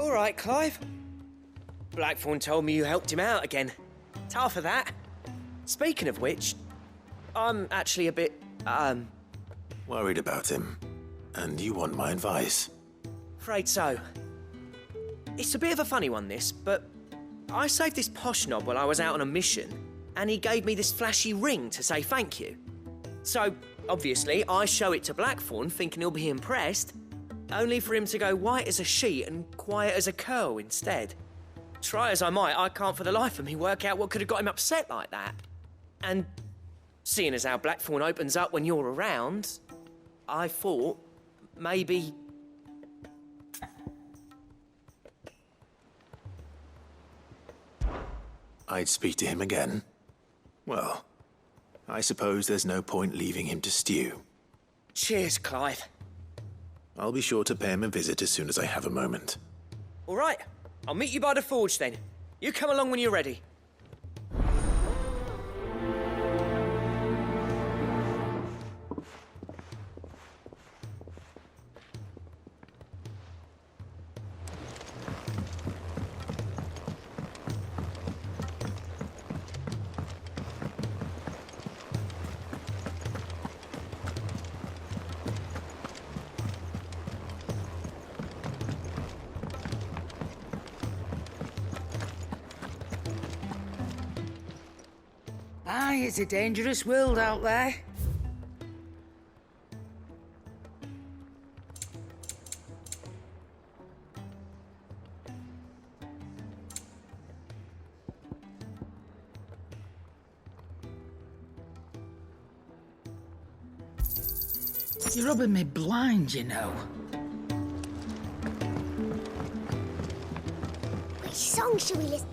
All right, Clive. Blackthorn told me you helped him out again. Tough of that. Speaking of which, I'm actually a bit, Worried about him. And you want my advice? afraid so. It's a bit of a funny one, this, but I saved this posh knob while I was out on a mission, and he gave me this flashy ring to say thank you. So, obviously, I show it to Blackthorn thinking he'll be impressed, only for him to go white as a sheet and quiet as a curl instead. Try as I might, I can't for the life of me work out what could have got him upset like that. And seeing as how Blackthorn opens up when you're around, I thought maybe... I'd speak to him again? Well, I suppose there's no point leaving him to stew. Cheers, Clive. I'll be sure to pay him a visit as soon as I have a moment. All right, I'll meet you by the forge then. You come along when you're ready. Aye, it's a dangerous world out there. You're rubbing me blind, you know. Which song should we listen?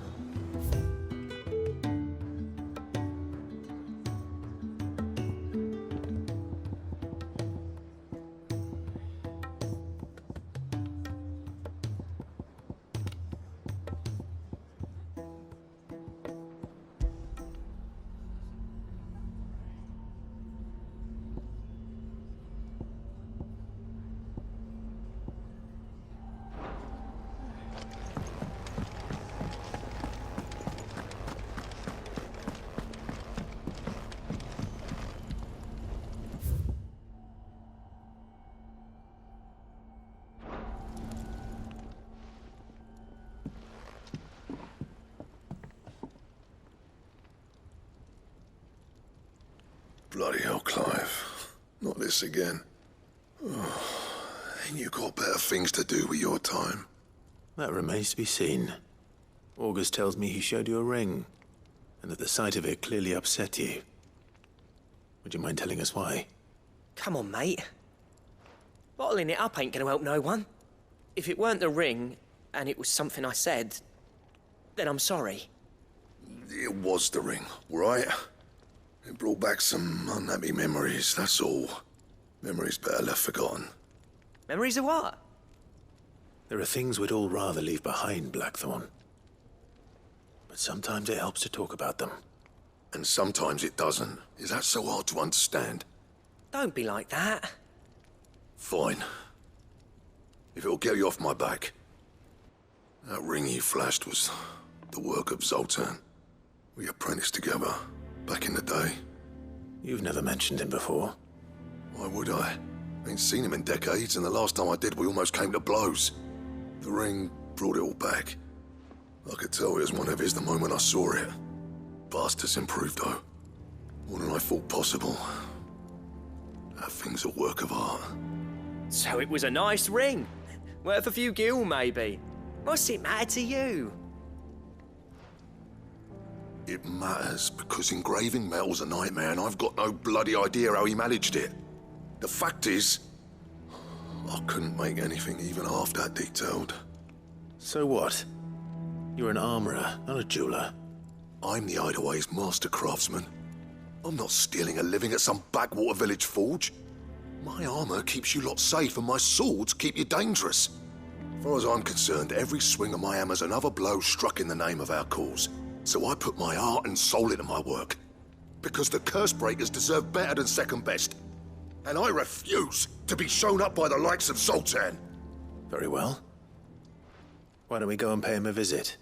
Bloody hell, Clive. Not this again. Oh, ain't you got better things to do with your time? That remains to be seen. August tells me he showed you a ring, and that the sight of it clearly upset you. Would you mind telling us why? Come on, mate. Bottling it up ain't gonna help no one. If it weren't the ring, and it was something I said, then I'm sorry. It was the ring, right? It brought back some unhappy memories, that's all. Memories better left forgotten. Memories of what? There are things we'd all rather leave behind, Blackthorn. But sometimes it helps to talk about them. And sometimes it doesn't. Is that so hard to understand? Don't be like that. Fine. If it'll get you off my back. That ring you flashed was the work of Zoltan. We apprenticed together, back in the day. You've never mentioned him before. Why would I? Ain't seen him in decades, and the last time I did, we almost came to blows. The ring brought it all back. I could tell it was one of his the moment I saw it. Bastard's improved, though. More than I thought possible. That thing's a work of art. So it was a nice ring. Worth a few gil, maybe. What's it matter to you? It matters because engraving metal's a nightmare, and I've got no bloody idea how he managed it. The fact is, I couldn't make anything even half that detailed. So what? You're an armorer, not a jeweler. I'm the Hideaway's master craftsman. I'm not stealing a living at some backwater village forge. My armor keeps you lot safe, and my swords keep you dangerous. As far as I'm concerned, every swing of my hammer's another blow struck in the name of our cause. So I put my heart and soul into my work. Because the curse breakers deserve better than second best. And I refuse to be shown up by the likes of Zoltan. Very well. Why don't we go and pay him a visit?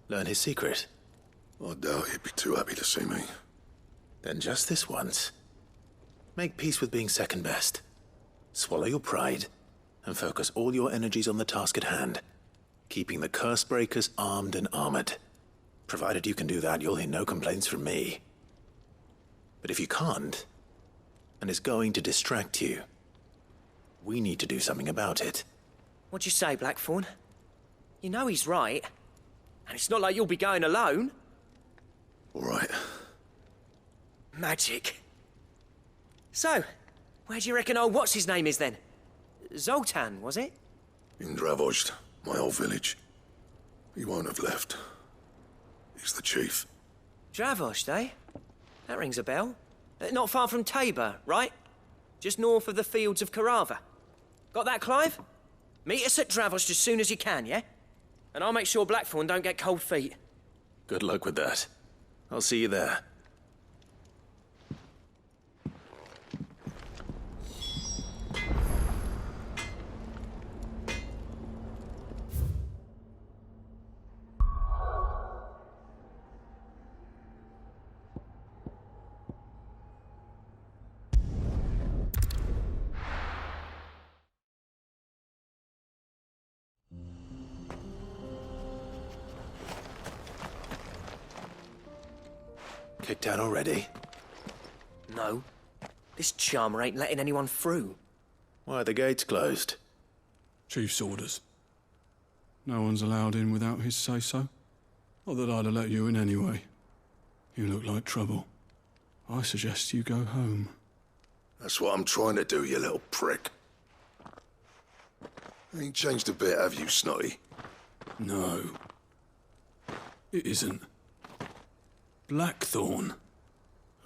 Learn his secret? I doubt he'd be too happy to see me. Then just this once. Make peace with being second best. Swallow your pride, and focus all your energies on the task at hand. Keeping the curse breakers armed and armored. Provided you can do that, you'll hear no complaints from me. But if you can't, and it's going to distract you, we need to do something about it. What'd you say, Blackthorn? You know he's right. And it's not like you'll be going alone. All right. Magic. So, where do you reckon old what's-his-name is then? Zoltan, was it? In Dravozd, my old village. He won't have left. He's the chief. Dravozd, eh? That rings a bell. Not far from Tabor, right? Just north of the fields of Carava. Got that, Clive? Meet us at Dravozd as soon as you can, yeah? And I'll make sure Blackthorn don't get cold feet. Good luck with that. I'll see you there. Kicked out already? No. This charmer ain't letting anyone through. Why are the gates closed? Chief's orders. No one's allowed in without his say-so. Not that I'd have let you in anyway. You look like trouble. I suggest you go home. That's what I'm trying to do, you little prick. Ain't changed a bit, have you, Snotty? No. It isn't. Blackthorn.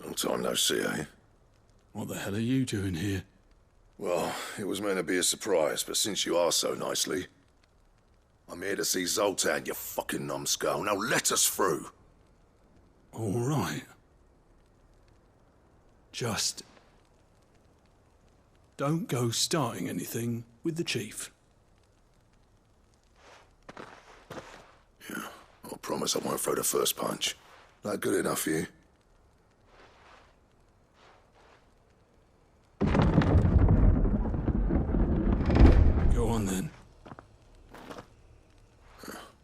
Long time no see, eh? What the hell are you doing here? Well, it was meant to be a surprise, but since you asked so nicely... I'm here to see Zoltan, you fucking numbskull. Now let us through. All right. Just... don't go starting anything with the chief. Yeah, I promise I won't throw the first punch. That good enough for you? Go on then.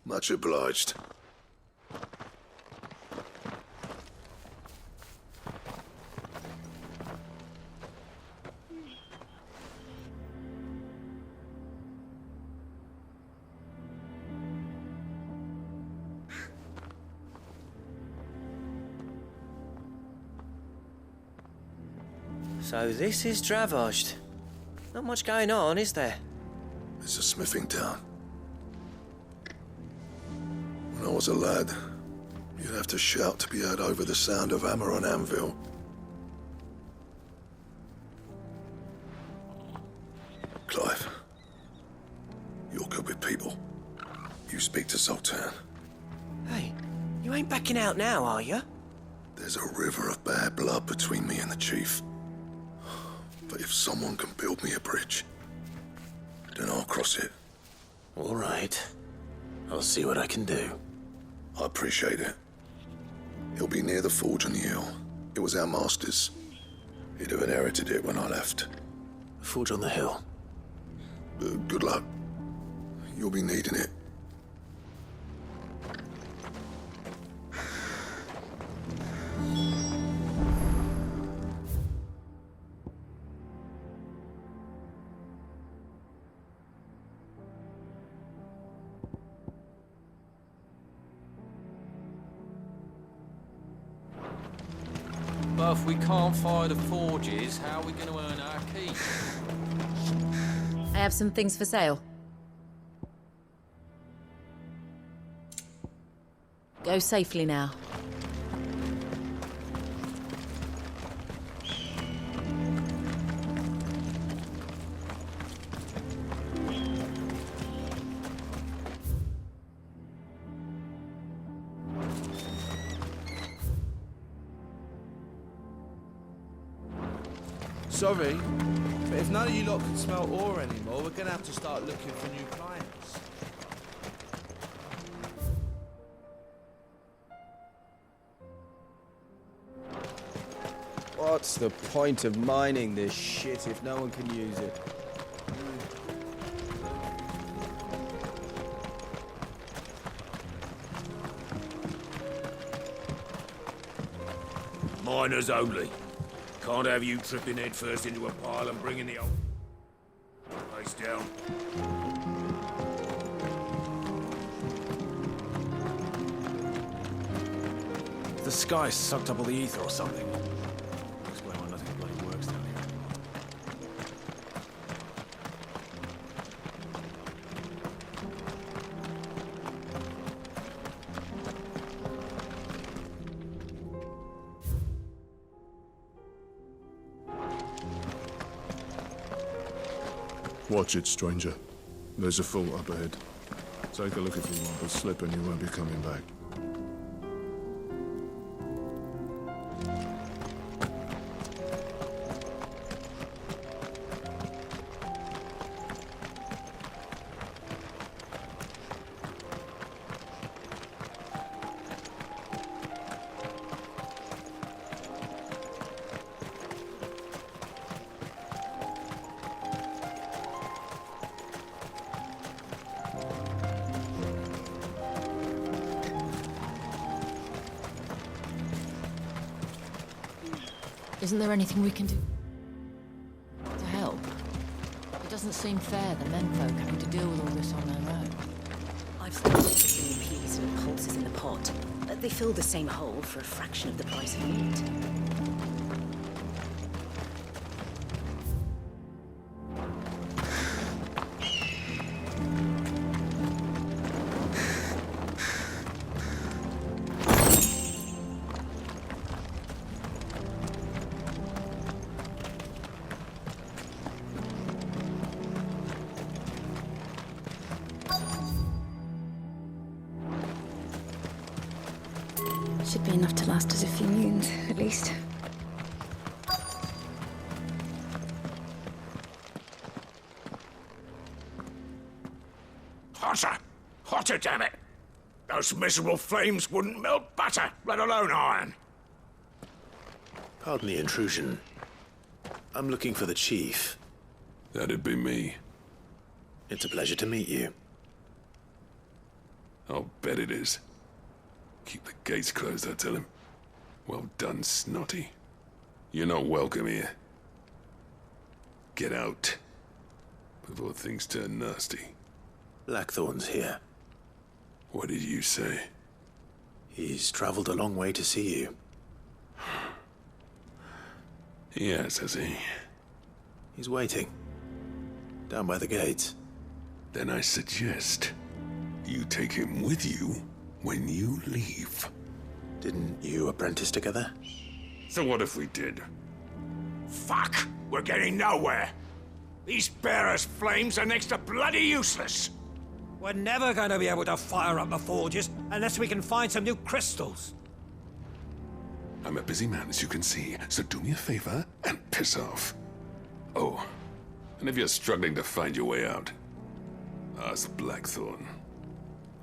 Much obliged. So this is Dravozd. Not much going on, is there? It's a smithing town. When I was a lad, you'd have to shout to be heard over the sound of hammer on anvil. Clive, you're good with people. You speak to Zoltan. Hey, you ain't backing out now, are you? There's a river of bad blood between me and the chief. But if someone can build me a bridge, then I'll cross it. All right. I'll see what I can do. I appreciate it. He'll be near the forge on the hill. It was our master's. He'd have inherited it when I left. Forge on the hill. Good luck. You'll be needing it. But if we can't fire the forges, how are we going to earn our keep? I have some things for sale. Go safely now. Sorry, but if none of you lot can smell ore anymore, we're gonna have to start looking for new clients. What's the point of mining this shit if no one can use it? Miners only. Can't have you tripping headfirst into a pile and bringing the old place down. The sky sucked up all the ether or something. Explain why nothing bloody works down here. Watch it, stranger. There's a fault up ahead. Take a look if you want, but slip and you won't be coming back. Isn't there anything we can do to help? It doesn't seem fair, the menfolk having to deal with all this on their own. I've started putting peas and pulses in the pot. They fill the same hole for a fraction of the price of meat. Should be enough to last us a few moons, at least. Hotter! Hotter, damn it! Those miserable flames wouldn't melt butter, let alone iron. Pardon the intrusion. I'm looking for the chief. That'd be me. It's a pleasure to meet you. I'll bet it is. Keep the gates closed, I tell him. Well done, Snotty. You're not welcome here. Get out. Before things turn nasty. Blackthorn's here. What did you say? He's traveled a long way to see you. Yes, has he? He's waiting. Down by the gates. Then I suggest you take him with you when you leave. Didn't you apprentice together? So what if we did? Fuck! We're getting nowhere. These bearers' flames are next to bloody useless. We're never going to be able to fire up the forges unless we can find some new crystals. I'm a busy man, as you can see, so do me a favor and piss off. Oh, and if you're struggling to find your way out, ask Blackthorn.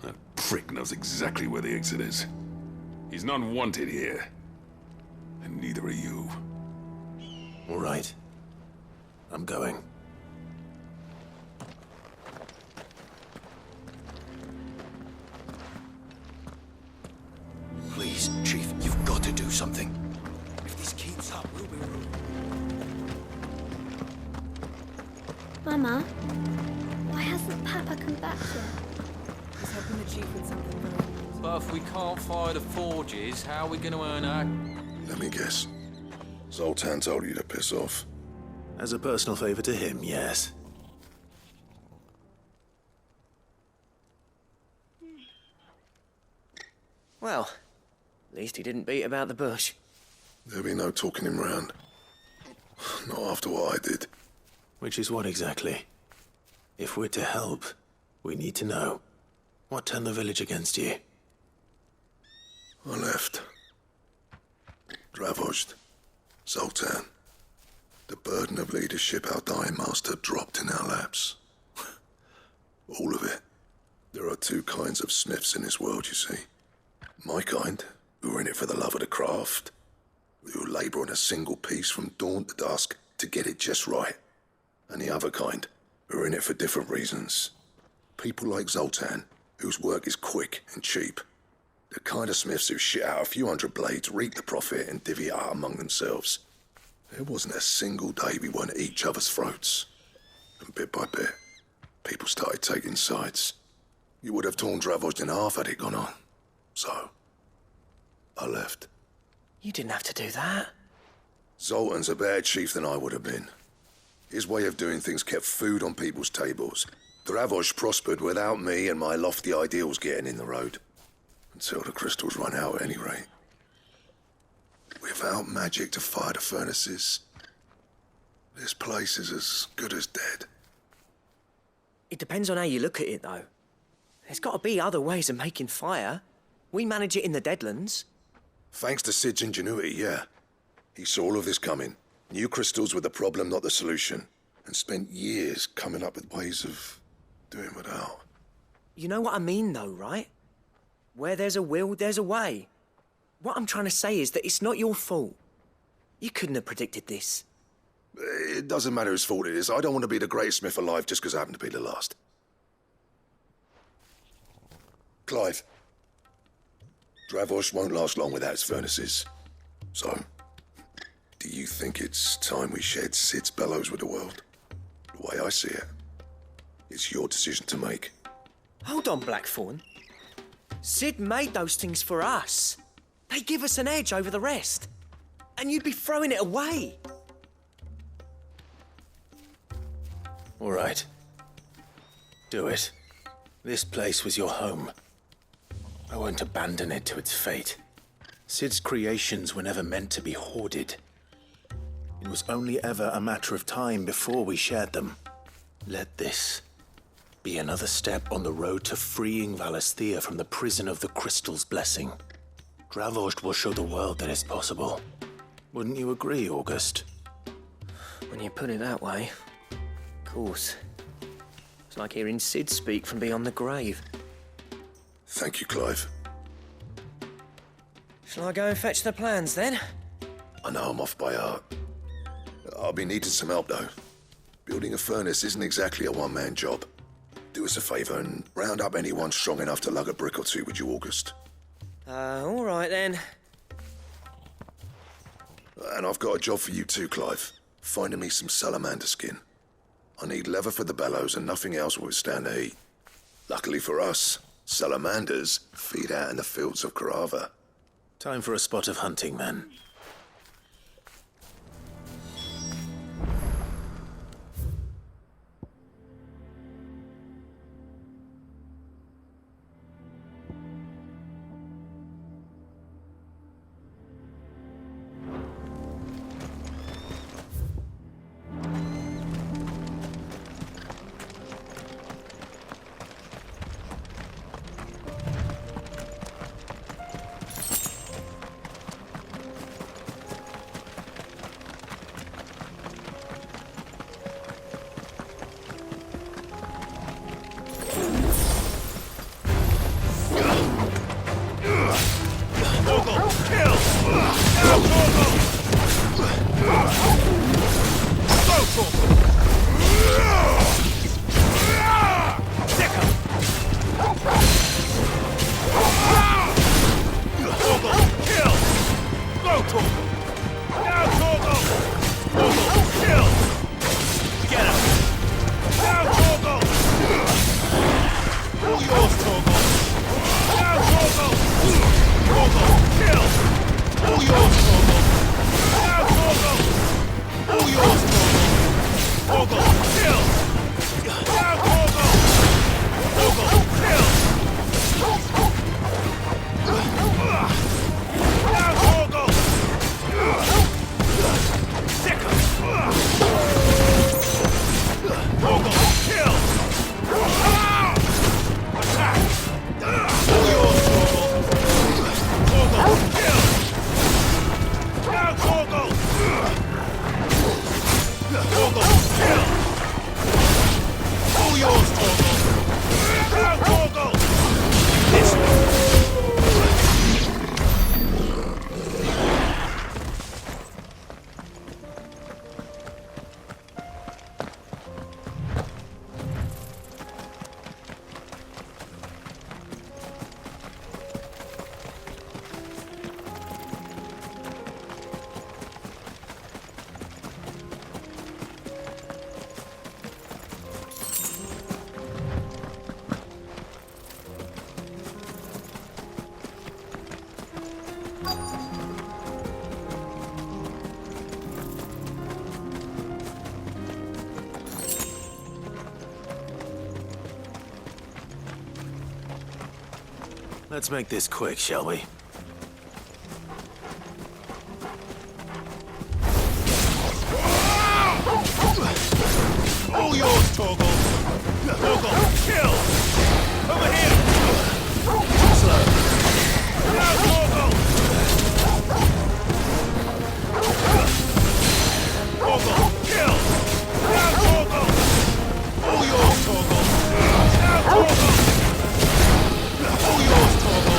That prick knows exactly where the exit is. He's not wanted here. And neither are you. All right. I'm going. Please, Chief, you've got to do something. If this keeps up, we'll be ruined. Mama, why hasn't Papa come back yet? He's helping the chief with something very... But if we can't fire the forges, how are we going to earn our... Let me guess. Zoltan told you to piss off. As a personal favor to him, yes. Well, at least he didn't beat about the bush. There'll be no talking him round. Not after what I did. Which is what exactly? If we're to help, we need to know. What turned the village against you? I left. Dravozd. Zoltan. The burden of leadership our dying master dropped in our laps. All of it. There are two kinds of smiths in this world, you see. My kind, who are in it for the love of the craft, who labour on a single piece from dawn to dusk to get it just right. And the other kind, who are in it for different reasons. People like Zoltan, whose work is quick and cheap. The kind of smiths who shit out a few hundred blades, reap the profit, and divvy it out among themselves. There wasn't a single day we weren't at each other's throats. And bit by bit, people started taking sides. You would have torn Dravost in half had it gone on. So, I left. You didn't have to do that. Zoltan's a better chief than I would have been. His way of doing things kept food on people's tables. Dravost prospered without me and my lofty ideals getting in the road. Until the crystals run out at any rate. Without magic to fire the furnaces, this place is as good as dead. It depends on how you look at it, though. There's got to be other ways of making fire. We manage it in the Deadlands. Thanks to Sid's ingenuity, yeah. He saw all of this coming. Knew crystals were the problem, not the solution. And spent years coming up with ways of doing without. You know what I mean, though, right? Where there's a will, there's a way. What I'm trying to say is that it's not your fault. You couldn't have predicted this. It doesn't matter whose fault it is. I don't want to be the greatest smith alive just because I happen to be the last. Clive. Dravost won't last long without its furnaces. So, do you think it's time we shared Sid's bellows with the world? The way I see it, it's your decision to make. Hold on, Blackthorn. Sid made those things for us. They give us an edge over the rest. And you'd be throwing it away. All right. Do it. This place was your home. I won't abandon it to its fate. Sid's creations were never meant to be hoarded. It was only ever a matter of time before we shared them. Let this be another step on the road to freeing Valisthea from the prison of the Crystal's blessing. Dravost will show the world that it's possible. Wouldn't you agree, August? When you put it that way, of course. It's like hearing Sid speak from beyond the grave. Thank you, Clive. Shall I go and fetch the plans, then? I know I'm off by heart. I'll be needing some help, though. Building a furnace isn't exactly a one-man job. Do us a favour and round up anyone strong enough to lug a brick or two, would you, August? All right, then. And I've got a job for you too, Clive. Finding me some salamander skin. I need leather for the bellows and nothing else will withstand the heat. Luckily for us, salamanders feed out in the fields of Carava. Time for a spot of hunting, then. Let's make this quick, shall we? All yours, Torgal! Torgal, kill! Over here! Slow. Now, Torgal! Torgal, kill! Now, Torgal! All yours, Torgal! Now, Torgal! All yours, Torgal!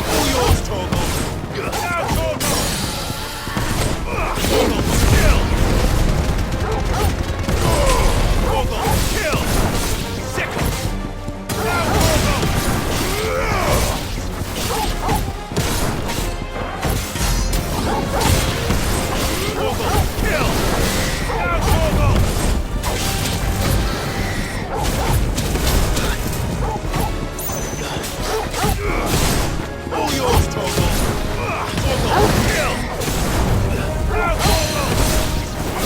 All yours, Torgal! Now, Torgal! Torgal, kill! Torgal, kill! Sickle! Now, Torgal! Torgal, kill! Now, Torgal! All yours, Torgal! Torgal, kill! Now, Torgal!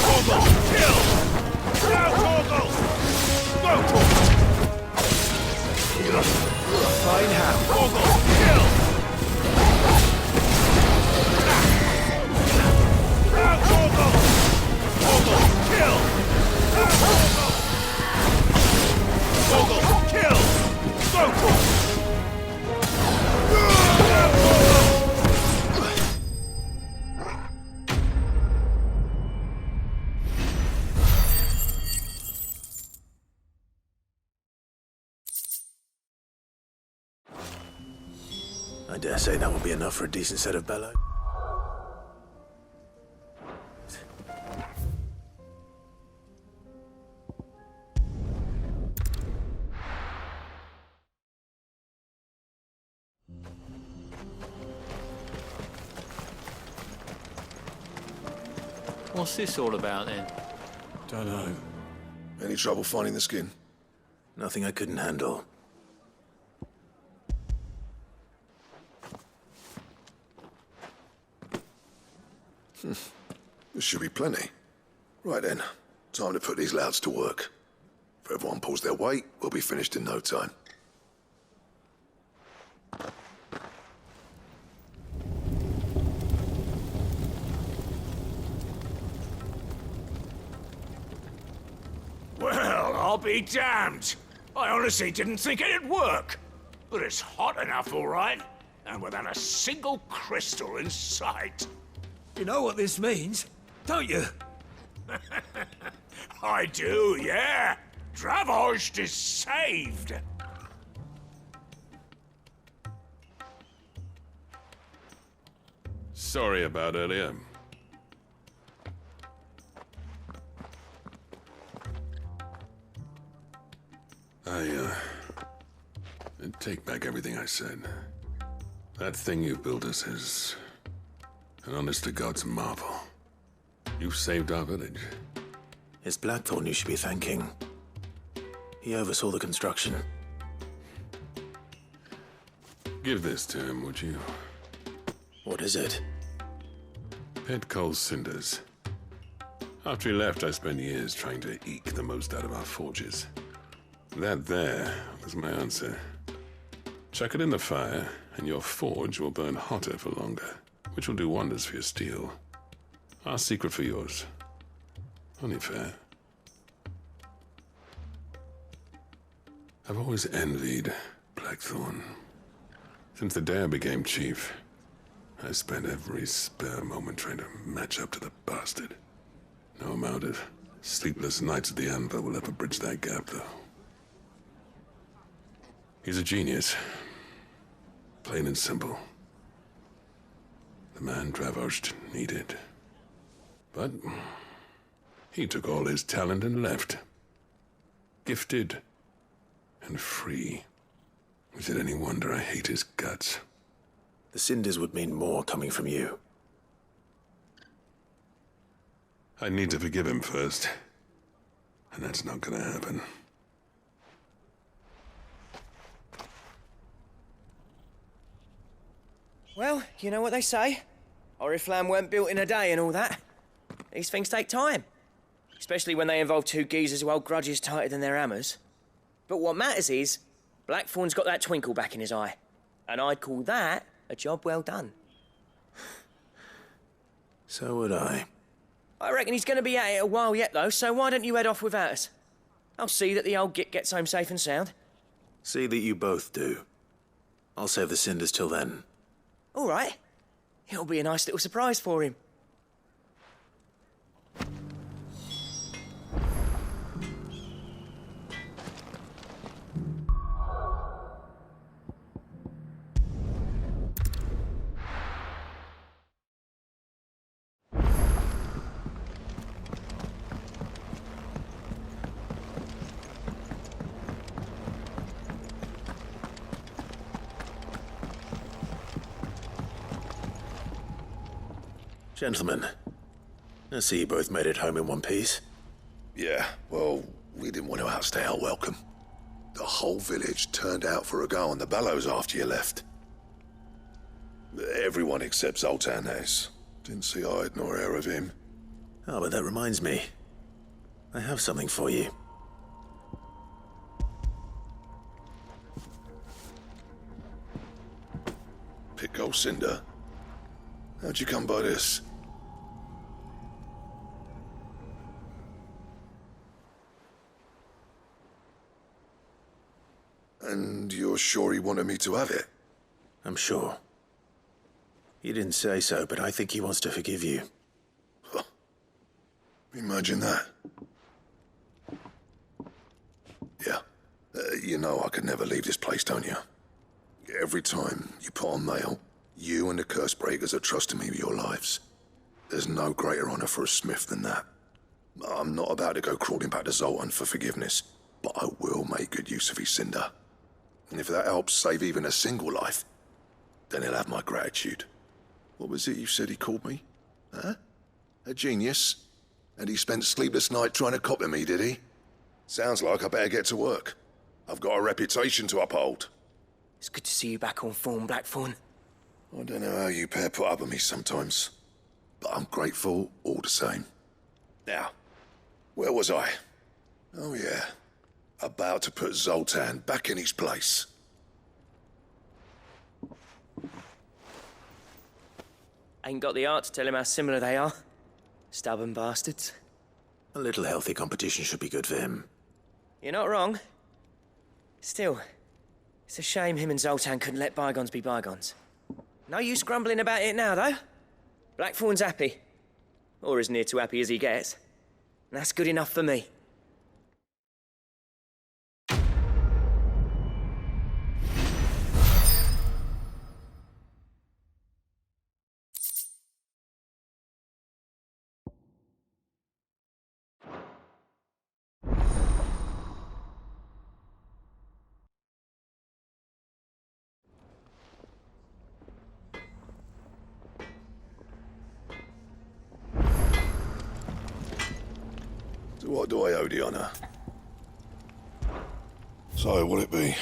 Torgal, kill! Now, Torgal! Go, Torgal! Fine how. Torgal, kill! Now, Torgal! Torgal, kill! Now, Torgal! Torgal, kill! Go, Torgal! I dare say that will be enough for a decent set of bellows. What's this all about then? Don't know. Any trouble finding the skin? Nothing I couldn't handle. There should be plenty. Right then, time to put these louds to work. If everyone pulls their weight, we'll be finished in no time. Well, I'll be damned. I honestly didn't think it'd work. But it's hot enough, all right. And without a single crystal in sight. You know what this means, don't you? I do, yeah. Dravost is saved. Sorry about earlier. I take back everything I said. That thing you built us is an honest-to-God's marvel. You saved our village. It's Blackthorn you should be thanking. He oversaw the construction. Give this to him, would you? What is it? Pet Cole's cinders. After he left, I spent years trying to eke the most out of our forges. That there was my answer. Chuck it in the fire, and your forge will burn hotter for longer, which will do wonders for your steel. Our secret for yours. Only fair. I've always envied Blackthorn. Since the day I became chief, I spent every spare moment trying to match up to the bastard. No amount of sleepless nights at the Anvil will ever bridge that gap, though. He's a genius. Plain and simple. The man Dravost needed. But he took all his talent and left. Gifted and free. Is it any wonder I hate his guts? The cinders would mean more coming from you. I need to forgive him first. And that's not gonna happen. Well, you know what they say. Oriflamme weren't built in a day and all that. These things take time. Especially when they involve two geezers who hold grudges tighter than their hammers. But what matters is, Blackthorn's got that twinkle back in his eye. And I'd call that a job well done. So would I. I reckon he's going to be at it a while yet, though, so why don't you head off without us? I'll see that the old git gets home safe and sound. See that you both do. I'll save the cinders till then. All right. It'll be a nice little surprise for him. Gentlemen, I see you both made it home in one piece. Yeah, well, we didn't want to outstay our welcome. The whole village turned out for a go on the bellows after you left. Everyone except Zoltan, that is. Didn't see hide nor hair of him. Oh, but that reminds me. I have something for you. Pick old Cinder. How'd you come by this? And you're sure he wanted me to have it? I'm sure. He didn't say so, but I think he wants to forgive you. Huh. Imagine that. Yeah. You know I could never leave this place, don't you? Every time you put on mail, you and the curse breakers are trusting me with your lives. There's no greater honor for a smith than that. I'm not about to go crawling back to Zoltan for forgiveness, but I will make good use of his cinder. And if that helps save even a single life, then he'll have my gratitude. What was it you said he called me? Huh? A genius? And he spent sleepless night trying to copy me, did he? Sounds like I better get to work. I've got a reputation to uphold. It's good to see you back on form, Blackthorn. I don't know how you pair put up with me sometimes, but I'm grateful all the same. Now, where was I? Oh yeah, about to put Zoltan back in his place. Ain't got the art to tell him how similar they are. Stubborn bastards. A little healthy competition should be good for him. You're not wrong. Still, it's a shame him and Zoltan couldn't let bygones be bygones. No use grumbling about it now, though. Blackthorn's happy. Or as near to happy as he gets. And that's good enough for me. So what do I owe the honor? So, what'll it be?